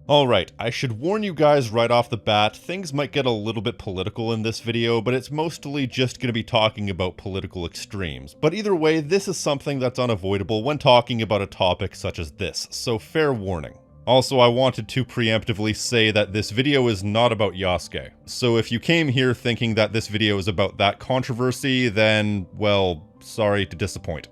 Alright, I should warn you guys right off the bat, things might get a little bit political in this video, but it's mostly just going to be talking about political extremes. But either way, this is something that's unavoidable when talking about a topic such as this, so fair warning. Also, I wanted to preemptively say that this video is not about Yasuke. So if you came here thinking that this video is about that controversy, then, well, sorry to disappoint.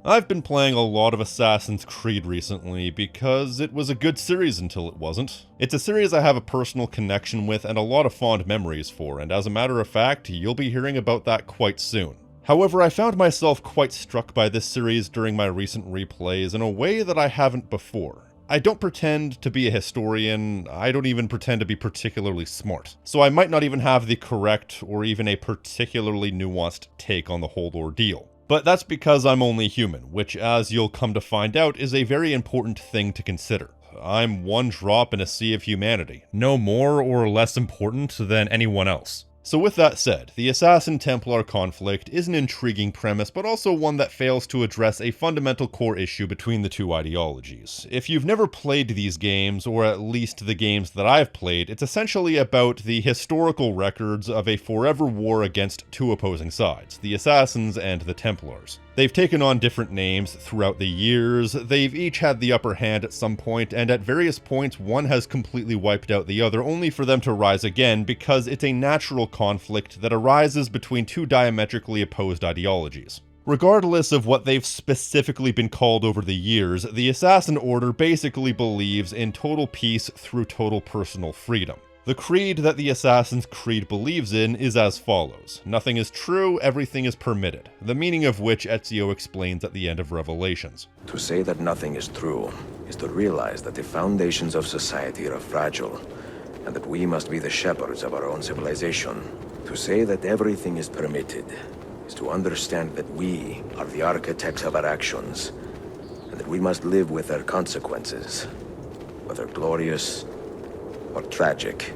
I've been playing a lot of Assassin's Creed recently because it was a good series until it wasn't. It's a series I have a personal connection with and a lot of fond memories for, and as a matter of fact, you'll be hearing about that quite soon. However, I found myself quite struck by this series during my recent replays in a way that I haven't before. I don't pretend to be a historian, I don't even pretend to be particularly smart, so I might not even have the correct or even a particularly nuanced take on the whole ordeal. But that's because I'm only human, which, as you'll come to find out, is a very important thing to consider. I'm one drop in a sea of humanity, no more or less important than anyone else. So with that said, the Assassin-Templar conflict is an intriguing premise, but also one that fails to address a fundamental core issue between the two ideologies. If you've never played these games, or at least the games that I've played, it's essentially about the historical records of a forever war against two opposing sides, the Assassins and the Templars. They've taken on different names throughout the years, they've each had the upper hand at some point, and at various points one has completely wiped out the other, only for them to rise again because it's a natural conflict that arises between two diametrically opposed ideologies. Regardless of what they've specifically been called over the years, the Assassin Order basically believes in total peace through total personal freedom. The creed that the Assassin's Creed believes in is as follows: nothing is true, everything is permitted, the meaning of which Ezio explains at the end of Revelations. To say that nothing is true is to realize that the foundations of society are fragile, and that we must be the shepherds of our own civilization. To say that everything is permitted is to understand that we are the architects of our actions, and that we must live with their consequences, whether glorious or tragic.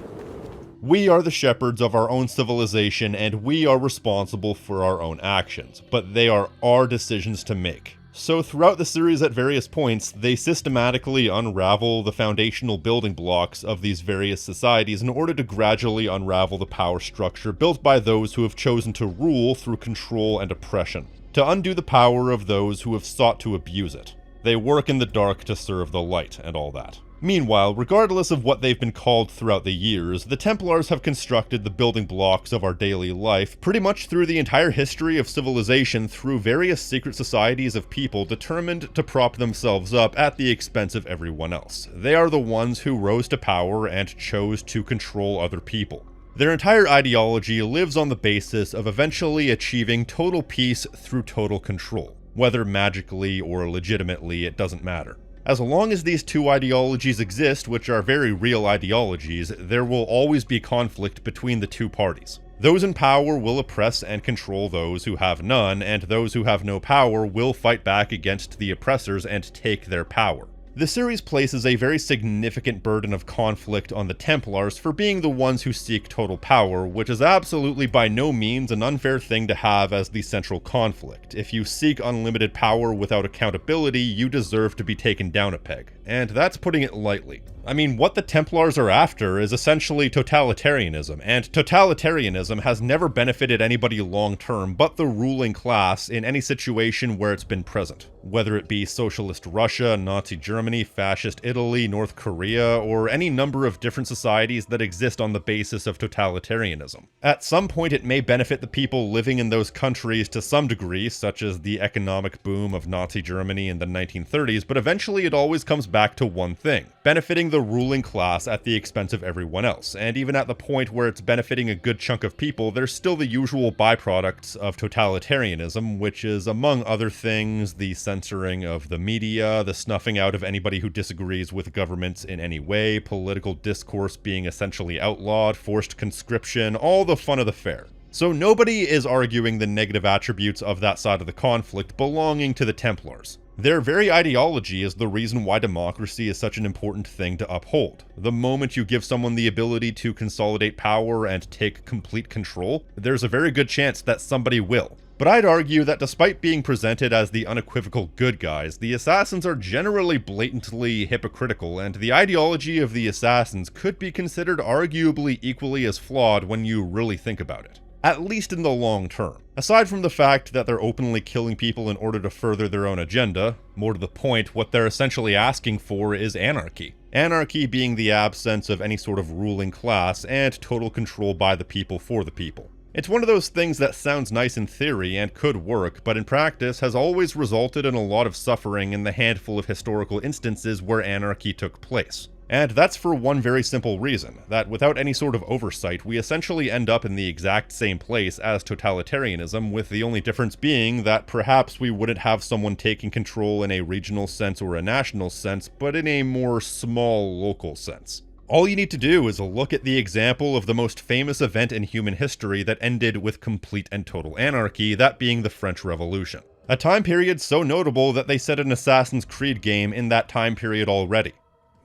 We are the shepherds of our own civilization, and we are responsible for our own actions, but they are our decisions to make. So throughout the series at various points, they systematically unravel the foundational building blocks of these various societies in order to gradually unravel the power structure built by those who have chosen to rule through control and oppression, to undo the power of those who have sought to abuse it. They work in the dark to serve the light and all that. Meanwhile, regardless of what they've been called throughout the years, the Templars have constructed the building blocks of our daily life pretty much through the entire history of civilization through various secret societies of people determined to prop themselves up at the expense of everyone else. They are the ones who rose to power and chose to control other people. Their entire ideology lives on the basis of eventually achieving total peace through total control. Whether magically or legitimately, it doesn't matter. As long as these two ideologies exist, which are very real ideologies, there will always be conflict between the two parties. Those in power will oppress and control those who have none, and those who have no power will fight back against the oppressors and take their power. The series places a very significant burden of conflict on the Templars for being the ones who seek total power, which is absolutely by no means an unfair thing to have as the central conflict. If you seek unlimited power without accountability, you deserve to be taken down a peg. And that's putting it lightly. I mean, what the Templars are after is essentially totalitarianism, and totalitarianism has never benefited anybody long-term but the ruling class in any situation where it's been present. Whether it be socialist Russia, Nazi Germany, fascist Italy, North Korea, or any number of different societies that exist on the basis of totalitarianism. At some point it may benefit the people living in those countries to some degree, such as the economic boom of Nazi Germany in the 1930s, but eventually it always comes back to one thing: benefiting the ruling class at the expense of everyone else, and even at the point where it's benefiting a good chunk of people, there's still the usual byproducts of totalitarianism, which is, among other things, the censoring of the media, the snuffing out of anybody who disagrees with governments in any way, political discourse being essentially outlawed, forced conscription, all the fun of the fair. So nobody is arguing the negative attributes of that side of the conflict belonging to the Templars. Their very ideology is the reason why democracy is such an important thing to uphold. The moment you give someone the ability to consolidate power and take complete control, there's a very good chance that somebody will. But I'd argue that despite being presented as the unequivocal good guys, the Assassins are generally blatantly hypocritical, and the ideology of the Assassins could be considered arguably equally as flawed when you really think about it. At least in the long term. Aside from the fact that they're openly killing people in order to further their own agenda, more to the point, what they're essentially asking for is anarchy. Anarchy being the absence of any sort of ruling class and total control by the people for the people. It's one of those things that sounds nice in theory and could work, but in practice has always resulted in a lot of suffering in the handful of historical instances where anarchy took place. And that's for one very simple reason, that without any sort of oversight, we essentially end up in the exact same place as totalitarianism, with the only difference being that perhaps we wouldn't have someone taking control in a regional sense or a national sense, but in a more small local sense. All you need to do is look at the example of the most famous event in human history that ended with complete and total anarchy, that being the French Revolution. A time period so notable that they set an Assassin's Creed game in that time period already.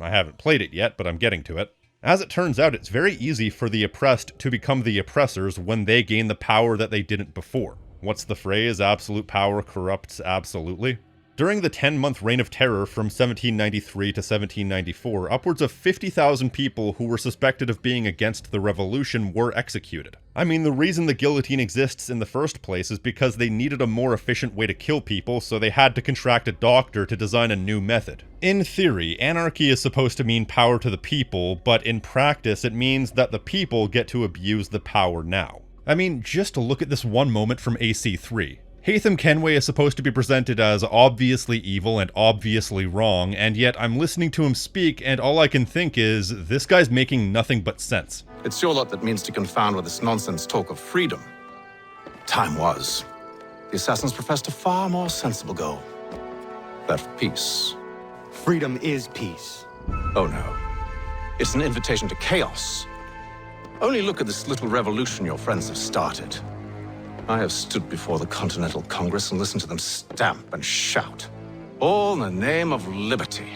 I haven't played it yet, but I'm getting to it. As it turns out, it's very easy for the oppressed to become the oppressors when they gain the power that they didn't before. What's the phrase? Absolute power corrupts absolutely? During the 10-month reign of terror from 1793 to 1794, upwards of 50,000 people who were suspected of being against the revolution were executed. I mean, the reason the guillotine exists in the first place is because they needed a more efficient way to kill people, so they had to contract a doctor to design a new method. In theory, anarchy is supposed to mean power to the people, but in practice it means that the people get to abuse the power now. I mean, just look at this one moment from AC3. Haytham Kenway is supposed to be presented as obviously evil and obviously wrong, and yet I'm listening to him speak and all I can think is, this guy's making nothing but sense. It's your lot that means to confound with this nonsense talk of freedom. Time was. The Assassins professed a far more sensible goal. That of peace. Freedom is peace. Oh no. It's an invitation to chaos. Only look at this little revolution your friends have started. I have stood before the Continental Congress and listened to them stamp and shout. All in the name of liberty.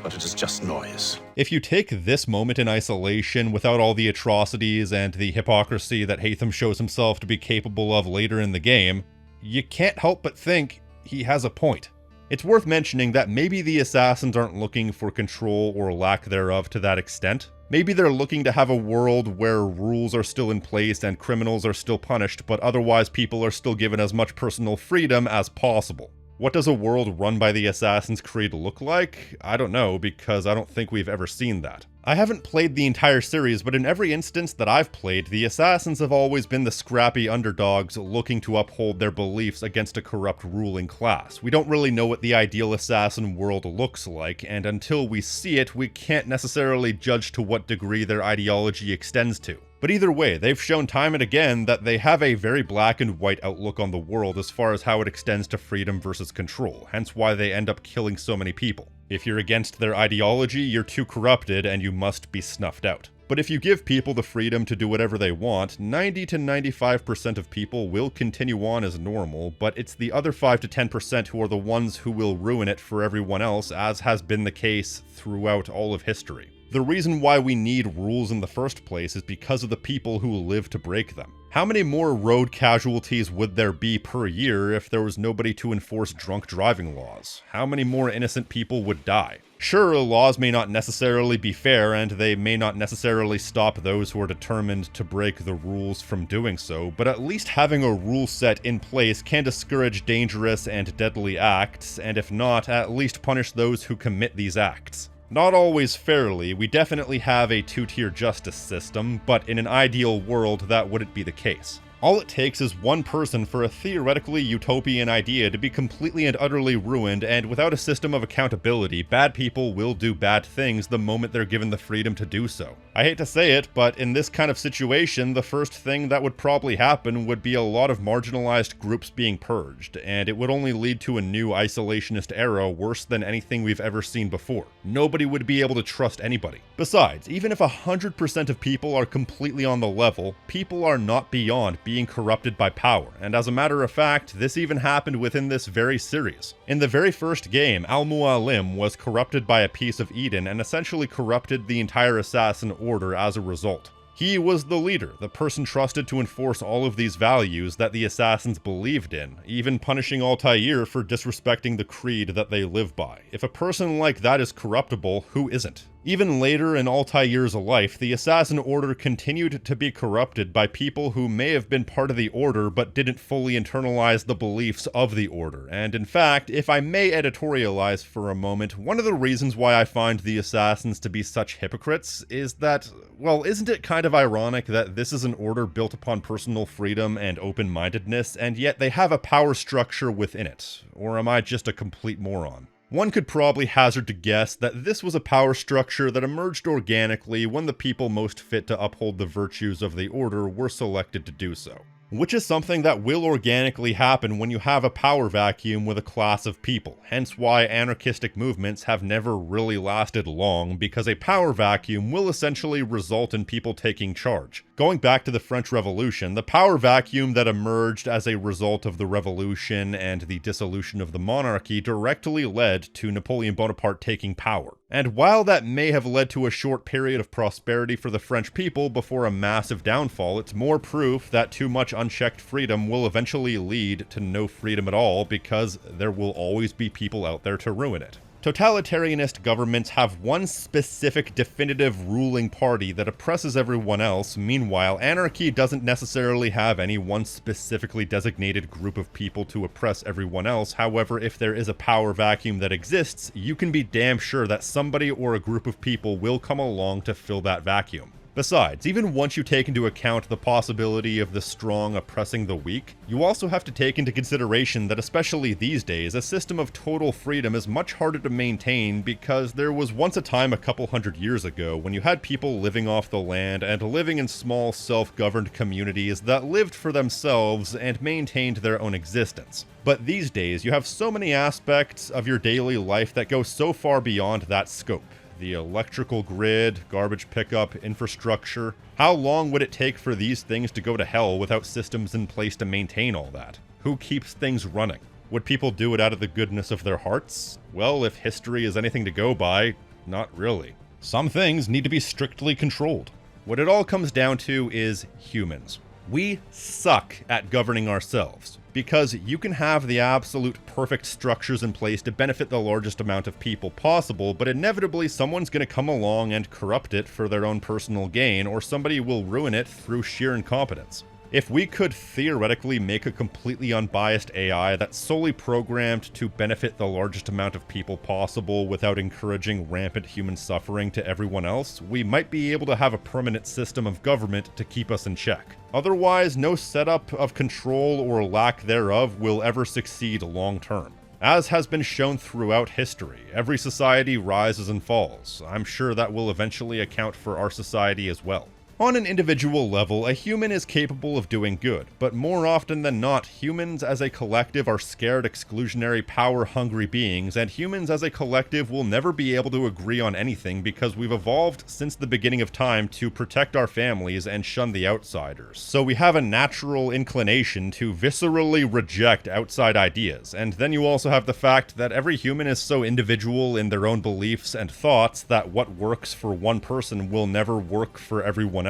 But it is just noise. If you take this moment in isolation, without all the atrocities and the hypocrisy that Haytham shows himself to be capable of later in the game, you can't help but think he has a point. It's worth mentioning that maybe the Assassins aren't looking for control or lack thereof to that extent. Maybe they're looking to have a world where rules are still in place and criminals are still punished, but otherwise people are still given as much personal freedom as possible. What does a world run by the Assassin's Creed look like? I don't know, because I don't think we've ever seen that. I haven't played the entire series, but in every instance that I've played, the Assassins have always been the scrappy underdogs looking to uphold their beliefs against a corrupt ruling class. We don't really know what the ideal Assassin world looks like, and until we see it, we can't necessarily judge to what degree their ideology extends to. But either way, they've shown time and again that they have a very black and white outlook on the world as far as how it extends to freedom versus control, hence why they end up killing so many people. If you're against their ideology, you're too corrupted and you must be snuffed out. But if you give people the freedom to do whatever they want, 90 to 95% of people will continue on as normal, but it's the other 5 to 10% who are the ones who will ruin it for everyone else, as has been the case throughout all of history. The reason why we need rules in the first place is because of the people who live to break them. How many more road casualties would there be per year if there was nobody to enforce drunk driving laws? How many more innocent people would die? Sure, laws may not necessarily be fair, and they may not necessarily stop those who are determined to break the rules from doing so, but at least having a rule set in place can discourage dangerous and deadly acts, and if not, at least punish those who commit these acts. Not always fairly, we definitely have a two-tier justice system, but in an ideal world that wouldn't be the case. All it takes is one person for a theoretically utopian idea to be completely and utterly ruined, and without a system of accountability, bad people will do bad things the moment they're given the freedom to do so. I hate to say it, but in this kind of situation, the first thing that would probably happen would be a lot of marginalized groups being purged, and it would only lead to a new isolationist era worse than anything we've ever seen before. Nobody would be able to trust anybody. Besides, even if 100% of people are completely on the level, people are not beyond being corrupted by power, and as a matter of fact, this even happened within this very series. In the very first game, Al-Mualim was corrupted by a piece of Eden and essentially corrupted the entire Assassin Order as a result. He was the leader, the person trusted to enforce all of these values that the assassins believed in, even punishing Altair for disrespecting the creed that they live by. If a person like that is corruptible, who isn't? Even later in Altair's life, the Assassin Order continued to be corrupted by people who may have been part of the Order but didn't fully internalize the beliefs of the Order. And in fact, if I may editorialize for a moment, one of the reasons why I find the Assassins to be such hypocrites is that, well, isn't it kind of ironic that this is an order built upon personal freedom and open-mindedness, and yet they have a power structure within it? Or am I just a complete moron? One could probably hazard to guess that this was a power structure that emerged organically when the people most fit to uphold the virtues of the order were selected to do so. Which is something that will organically happen when you have a power vacuum with a class of people, hence why anarchistic movements have never really lasted long, because a power vacuum will essentially result in people taking charge. Going back to the French Revolution, the power vacuum that emerged as a result of the revolution and the dissolution of the monarchy directly led to Napoleon Bonaparte taking power. And while that may have led to a short period of prosperity for the French people before a massive downfall, it's more proof that too much unchecked freedom will eventually lead to no freedom at all, because there will always be people out there to ruin it. Totalitarianist governments have one specific definitive ruling party that oppresses everyone else. Meanwhile, anarchy doesn't necessarily have any one specifically designated group of people to oppress everyone else. However, if there is a power vacuum that exists, you can be damn sure that somebody or a group of people will come along to fill that vacuum. Besides, even once you take into account the possibility of the strong oppressing the weak, you also have to take into consideration that especially these days, a system of total freedom is much harder to maintain, because there was once a time a couple hundred years ago when you had people living off the land and living in small self-governed communities that lived for themselves and maintained their own existence. But these days, you have so many aspects of your daily life that go so far beyond that scope. The electrical grid, garbage pickup, infrastructure. How long would it take for these things to go to hell without systems in place to maintain all that? Who keeps things running? Would people do it out of the goodness of their hearts? Well, if history is anything to go by, not really. Some things need to be strictly controlled. What it all comes down to is humans. We suck at governing ourselves, because you can have the absolute perfect structures in place to benefit the largest amount of people possible, but inevitably someone's going to come along and corrupt it for their own personal gain, or somebody will ruin it through sheer incompetence. If we could theoretically make a completely unbiased AI that's solely programmed to benefit the largest amount of people possible without encouraging rampant human suffering to everyone else, we might be able to have a permanent system of government to keep us in check. Otherwise, no setup of control or lack thereof will ever succeed long term. As has been shown throughout history, every society rises and falls. I'm sure that will eventually account for our society as well. On an individual level, a human is capable of doing good, but more often than not, humans as a collective are scared, exclusionary, power-hungry beings, and humans as a collective will never be able to agree on anything because we've evolved since the beginning of time to protect our families and shun the outsiders. So we have a natural inclination to viscerally reject outside ideas, and then you also have the fact that every human is so individual in their own beliefs and thoughts that what works for one person will never work for everyone else.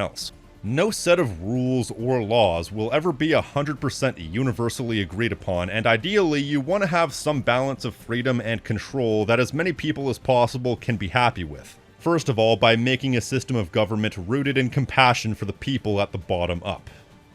No set of rules or laws will ever be 100% universally agreed upon, and ideally you want to have some balance of freedom and control that as many people as possible can be happy with. First of all, by making a system of government rooted in compassion for the people at the bottom up.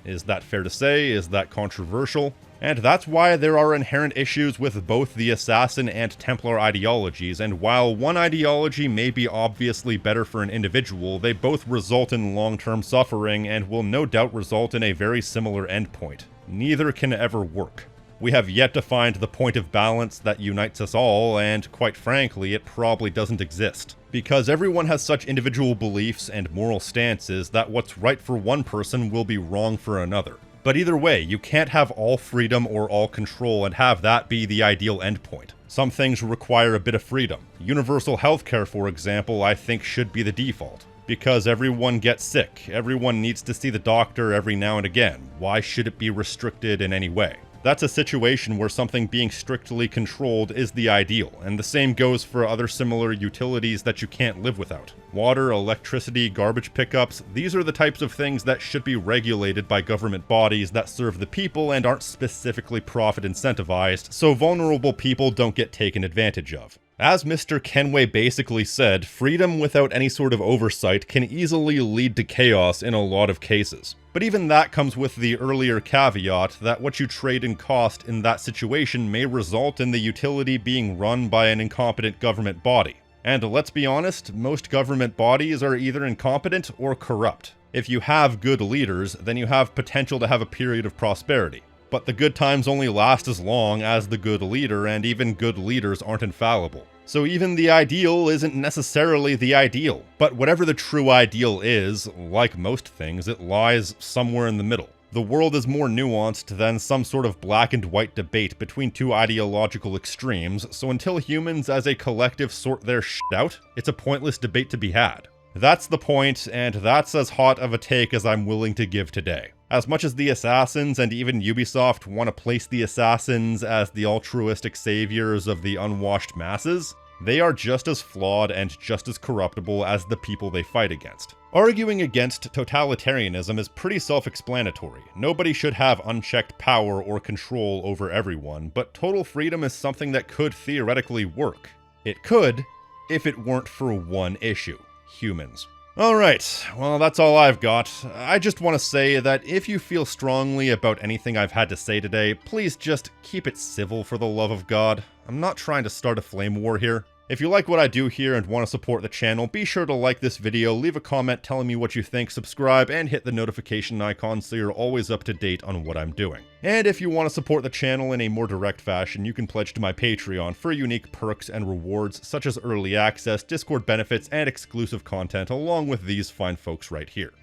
Is that fair to say? Is that controversial? And that's why there are inherent issues with both the Assassin and Templar ideologies, and while one ideology may be obviously better for an individual, they both result in long-term suffering and will no doubt result in a very similar endpoint. Neither can ever work. We have yet to find the point of balance that unites us all, and quite frankly, it probably doesn't exist. Because everyone has such individual beliefs and moral stances that what's right for one person will be wrong for another. But either way, you can't have all freedom or all control and have that be the ideal endpoint. Some things require a bit of freedom. Universal healthcare, for example, I think should be the default. Because everyone gets sick, everyone needs to see the doctor every now and again. Why should it be restricted in any way? That's a situation where something being strictly controlled is the ideal, and the same goes for other similar utilities that you can't live without. Water, electricity, garbage pickups, these are the types of things that should be regulated by government bodies that serve the people and aren't specifically profit incentivized, so vulnerable people don't get taken advantage of. As Mr. Kenway basically said, freedom without any sort of oversight can easily lead to chaos in a lot of cases. But even that comes with the earlier caveat that what you trade in cost in that situation may result in the utility being run by an incompetent government body. And let's be honest, most government bodies are either incompetent or corrupt. If you have good leaders, then you have potential to have a period of prosperity. But the good times only last as long as the good leader, and even good leaders aren't infallible. So even the ideal isn't necessarily the ideal. But whatever the true ideal is, like most things, it lies somewhere in the middle. The world is more nuanced than some sort of black and white debate between two ideological extremes, so until humans as a collective sort their shit out, it's a pointless debate to be had. That's the point, and that's as hot of a take as I'm willing to give today. As much as the Assassins and even Ubisoft want to place the Assassins as the altruistic saviors of the unwashed masses, they are just as flawed and just as corruptible as the people they fight against. Arguing against totalitarianism is pretty self-explanatory. Nobody should have unchecked power or control over everyone, but total freedom is something that could theoretically work. It could, if it weren't for one issue: humans. Alright, well that's all I've got. I just want to say that if you feel strongly about anything I've had to say today, please just keep it civil for the love of God. I'm not trying to start a flame war here. If you like what I do here and want to support the channel, be sure to like this video, leave a comment telling me what you think, subscribe, and hit the notification icon so you're always up to date on what I'm doing. And if you want to support the channel in a more direct fashion, you can pledge to my Patreon for unique perks and rewards such as early access, Discord benefits, and exclusive content along with these fine folks right here.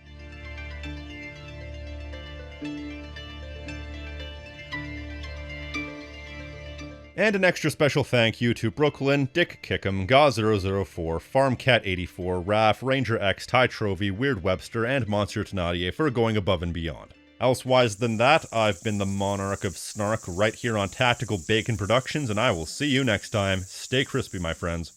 And an extra special thank you to Brooklyn, Dick Kickham, Ga004, FarmCat84, Raph, Ranger X, Ty Trovy, Weird Webster, and Monsieur Thenardier for going above and beyond. Elsewise than that, I've been the Monarch of Snark right here on Tactical Bacon Productions, and I will see you next time. Stay crispy, my friends.